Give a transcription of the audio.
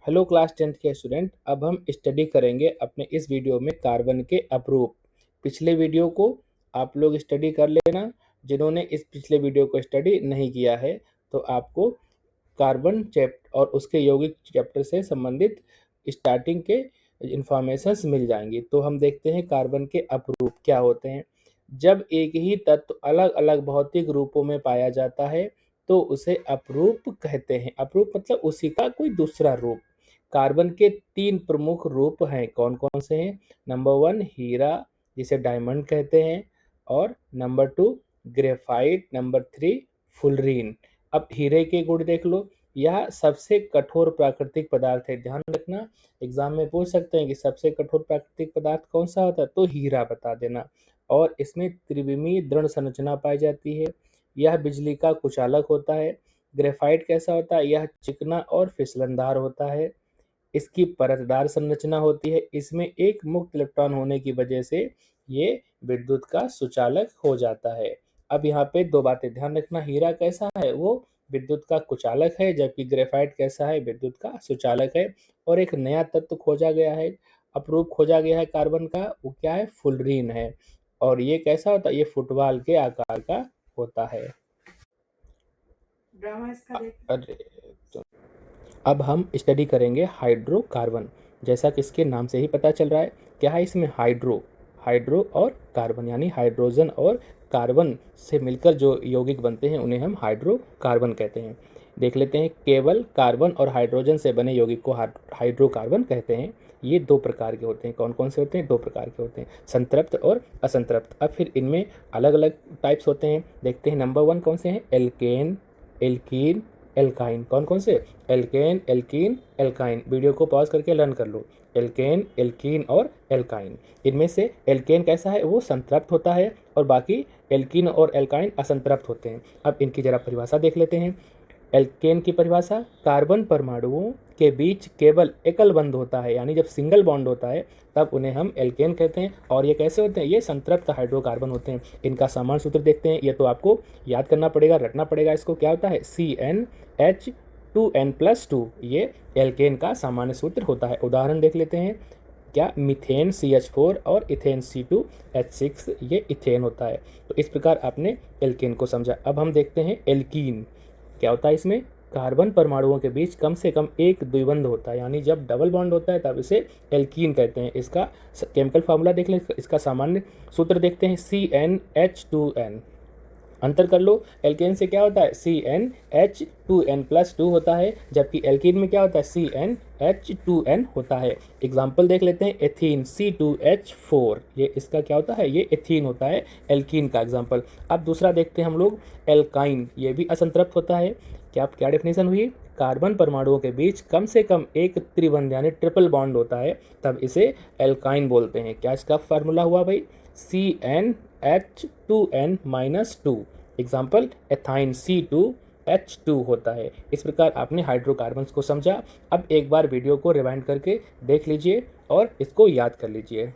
Hello class 10th के student, अब हम स्टडी करेंगे अपने इस वीडियो में कार्बन के अपरूप। पिछले वीडियो को आप लोग स्टडी कर लेना। जिन्होंने इस पिछले वीडियो को स्टडी नहीं किया है तो आपको कार्बन चैप्टर और उसके यौगिक चैप्टर से संबंधित स्टार्टिंग के इंफॉर्मेशंस मिल जाएंगी। तो हम देखते हैं कार्बन के अपरूप क्या होते हैं। जब एक ही तत्व अलग अलग भौतिक रूपों में पाया जाता है तो उसे अपरूप कहते हैं। अपरूप मतलब उसी का कोई दूसरा रूप। कार्बन के 3 प्रमुख रूप हैं। कौन कौन से हैं? नंबर 1 हीरा, जिसे डायमंड कहते हैं, और नंबर 2 ग्रेफाइट, नंबर 3 फुलरीन। अब हीरे के गुण देख लो। यह सबसे कठोर प्राकृतिक पदार्थ है। ध्यान रखना, एग्जाम में पूछ सकते हैं कि सबसे कठोर प्राकृतिक पदार्थ कौन सा होता है, तो हीरा बता देना। और इसमें त्रिविमीय दृढ़ संरचना पाई जाती है। यह बिजली का कुचालक होता है। ग्रेफाइट कैसा होता है? यह चिकना और फिसलनदार होता है। इसकी परतदार संरचना होती है। इसमें एक मुक्त इलेक्ट्रॉन होने की वजह से ये विद्युत का सुचालक हो जाता है। अब यहाँ पे दो बातें ध्यान रखना। हीरा कैसा है? वो विद्युत का कुचालक है, जबकि ग्रेफाइट कैसा है? विद्युत का सुचालक है। और एक नया तत्व खोजा गया है, अपरूप खोजा गया है कार्बन का, वो क्या है? फुलरीन है। और ये कैसा होता है? ये फुटबॉल के आकार का होता है। अरे अब हम स्टडी करेंगे हाइड्रोकार्बन। जैसा कि इसके नाम से ही पता चल रहा है, क्या है इसमें? हाइड्रो और कार्बन, यानी हाइड्रोजन और कार्बन से मिलकर जो यौगिक बनते हैं उन्हें हम हाइड्रोकार्बन कहते हैं। देख लेते हैं। केवल कार्बन और हाइड्रोजन से बने यौगिक को हाइड्रोकार्बन कहते हैं। ये दो प्रकार के होते हैं। कौन कौन से होते हैं? दो प्रकार के होते हैं, संतृप्त और असंतृप्त। अब फिर इनमें अलग अलग टाइप्स होते हैं। देखते हैं। नंबर 1 कौन से हैं? Alkane, alkene, alkyne. कौन कौन से? Alkane, alkene, alkyne. वीडियो को पॉज करके लर्न कर लो। एल्केन, एल्कीन और एल्काइन। इनमें से एल्केन कैसा है? वो संतृप्त होता है, और बाकी एल्कीन और एल्काइन असंतृप्त होते हैं। अब इनकी जरा परिभाषा देख लेते हैं। एल्केन की परिभाषा, कार्बन परमाणुओं के बीच केवल एकल बंध होता है, यानी जब सिंगल बॉन्ड होता है तब उन्हें हम एल्केन कहते हैं। और ये कैसे होते हैं? ये संतृप्त हाइड्रोकार्बन होते हैं। इनका सामान्य सूत्र देखते हैं। ये तो आपको याद करना पड़ेगा, रटना पड़ेगा इसको। क्या होता है? CnH2n+2। ये एल्केन का सामान्य सूत्र होता है। उदाहरण देख लेते हैं। क्या? मीथेन CH4 और इथेन C2H6, ये इथेन होता है। तो इस प्रकार आपने एल्केन को समझा। अब हम देखते हैं एल्कीन। क्या होता है इसमें? कार्बन परमाणुओं के बीच कम से कम एक द्विबंध होता है, यानी जब डबल बॉन्ड होता है तब इसे एल्कीन कहते हैं। इसका केमिकल फार्मूला देख लें। इसका सामान्य सूत्र देखते हैं। CnH2n। अंतर कर लो। एल्केन से क्या होता है? CnH2n+2 होता है, जबकि एल्कीन में क्या होता है? CnH2n होता है। एग्जाम्पल देख लेते हैं। एथीन C2H4, ये इसका क्या होता है? ये एथीन होता है, एल्कीन का एग्जाम्पल। अब दूसरा देखते हैं हम लोग। एल्काइन, ये भी असंतृप्त होता है। क्या डेफिनेशन हुई? कार्बन परमाणुओं के बीच कम से कम एक त्रिबंध यानी ट्रिपल बॉन्ड होता है, तब इसे एल्काइन बोलते हैं। क्या इसका फार्मूला हुआ भाई? CnH2n-2। एग्जाम्पल एथाइन C2H2 होता है। इस प्रकार आपने हाइड्रोकार्बन्स को समझा। अब एक बार वीडियो को रिवाइंड करके देख लीजिए और इसको याद कर लीजिए।